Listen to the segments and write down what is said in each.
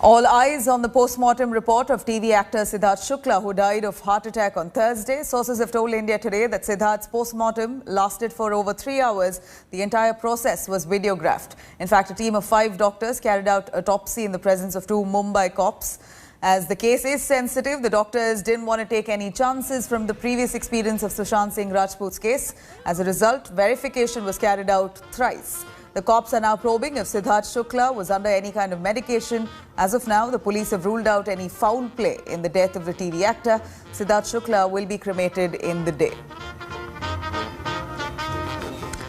All eyes on the post-mortem report of TV actor Siddharth Shukla, who died of heart attack on Thursday. Sources have told India Today that Siddharth's post-mortem lasted for over 3 hours. The entire process was videographed. In fact, a team of 5 doctors carried out autopsy in the presence of 2 Mumbai cops. As the case is sensitive, the doctors didn't want to take any chances from the previous experience of Sushant Singh Rajput's case. As a result, verification was carried out thrice. The cops are now probing if Siddharth Shukla was under any kind of medication. As of now, the police have ruled out any foul play in the death of the TV actor. Siddharth Shukla will be cremated in the day.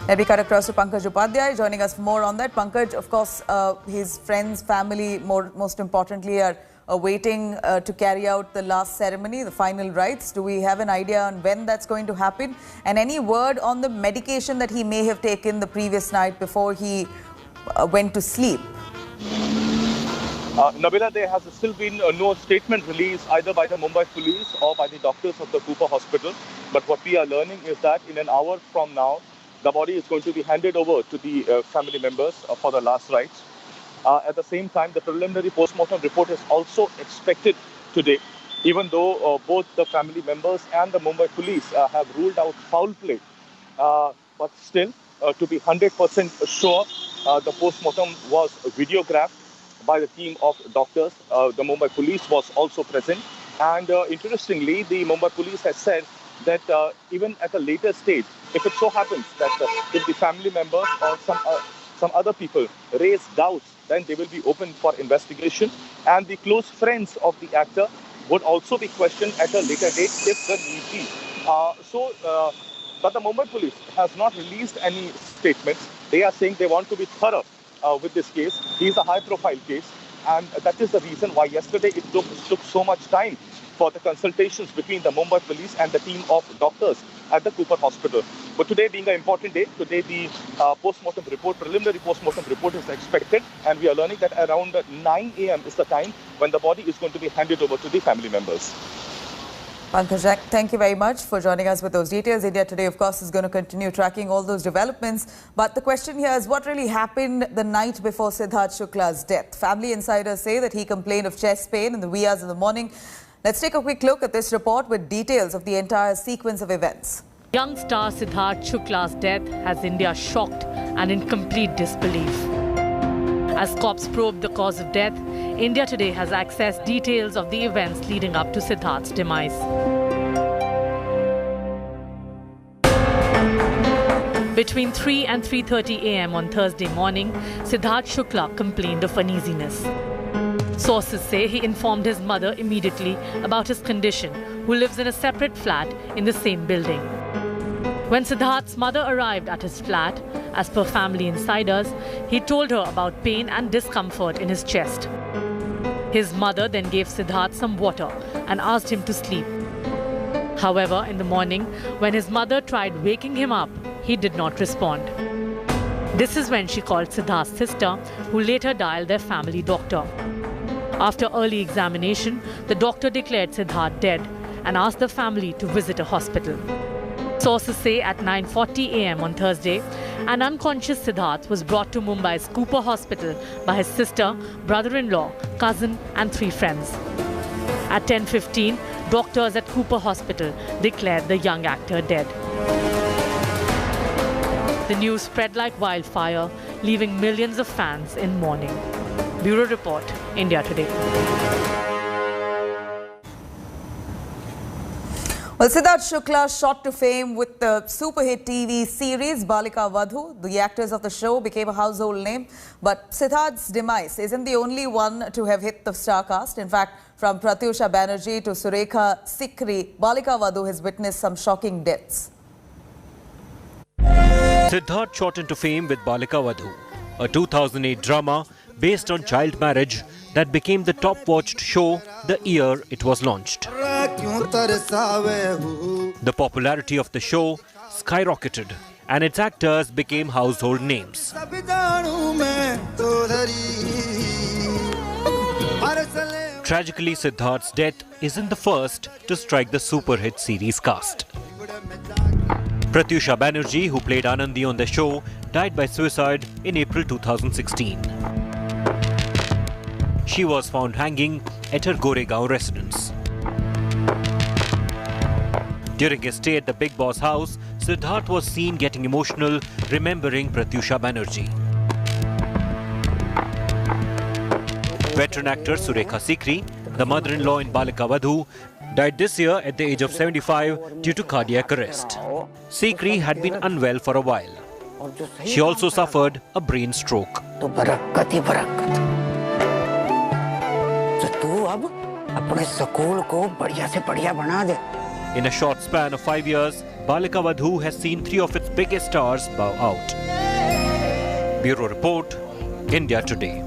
Let me cut across to Pankaj Upadhyay, joining us for more on that. Pankaj, of course, his friends, family, most importantly, are waiting to carry out the last ceremony, the final rites. Do we have an idea on when that's going to happen? And any word on the medication that he may have taken the previous night before he went to sleep? Nabila, there has still been no statement released either by the Mumbai police or by the doctors of the Cooper Hospital. But what we are learning is that in an hour from now, the body is going to be handed over to the family members for the last rites. At the same time, the preliminary post-mortem report is also expected today, even though both the family members and the Mumbai police have ruled out foul play. But still, to be 100% sure, the post-mortem was videographed by the team of doctors. The Mumbai police was also present. And interestingly, the Mumbai police has said that even at a later stage, if it so happens that if the family members or some other people raise doubts, then they will be open for investigation, and the close friends of the actor would also be questioned at a later date if the need be. But the Mumbai police has not released any statements. They are saying they want to be thorough with this case. It is a high-profile case, and that is the reason why yesterday it took so much time for the consultations between the Mumbai police and the team of doctors at the Cooper Hospital. But today being an important day, today the preliminary post-mortem report is expected, and we are learning that around 9 a.m. is the time when the body is going to be handed over to the family members. Pankaj, thank you very much for joining us with those details. India Today, of course, is going to continue tracking all those developments. But the question here is what really happened the night before Siddharth Shukla's death? Family insiders say that he complained of chest pain in the wee hours of the morning. Let's take a quick look at this report with details of the entire sequence of events. Young star Siddharth Shukla's death has India shocked and in complete disbelief. As cops probe the cause of death, India Today has accessed details of the events leading up to Siddharth's demise. Between 3 and 3:30 a.m. on Thursday morning, Siddharth Shukla complained of uneasiness. Sources say he informed his mother immediately about his condition, who lives in a separate flat in the same building. When Siddharth's mother arrived at his flat, as per family insiders, he told her about pain and discomfort in his chest. His mother then gave Siddharth some water and asked him to sleep. However, in the morning, when his mother tried waking him up, he did not respond. This is when she called Siddharth's sister, who later dialed their family doctor. After early examination, the doctor declared Siddharth dead and asked the family to visit a hospital. Sources say at 9:40 a.m. on Thursday, an unconscious Siddharth was brought to Mumbai's Cooper Hospital by his sister, brother-in-law, cousin and 3 friends. At 10:15, doctors at Cooper Hospital declared the young actor dead. The news spread like wildfire, leaving millions of fans in mourning. Bureau Report, India Today. Well, Siddharth Shukla shot to fame with the super hit TV series Balika Vadhu. The actors of the show became a household name. But Siddharth's demise isn't the only one to have hit the star cast. In fact, from Pratyusha Banerjee to Surekha Sikri, Balika Vadhu has witnessed some shocking deaths. Siddharth shot into fame with Balika Vadhu, a 2008 drama based on child marriage that became the top-watched show the year it was launched. The popularity of the show skyrocketed and its actors became household names. Tragically, Siddharth's death isn't the first to strike the super-hit series cast. Pratyusha Banerjee, who played Anandi on the show, died by suicide in April 2016. She was found hanging at her Goregaon residence. During his stay at the Bigg Boss house, Siddharth was seen getting emotional, remembering Pratyusha Banerjee. Veteran actor Surekha Sikri, the mother-in-law in Balika Vadhu, died this year at the age of 75 due to cardiac arrest. Sikri had been unwell for a while. She also suffered a brain stroke. In a short span of 5 years, Balika Vadhu has seen 3 of its biggest stars bow out. Bureau Report, India Today.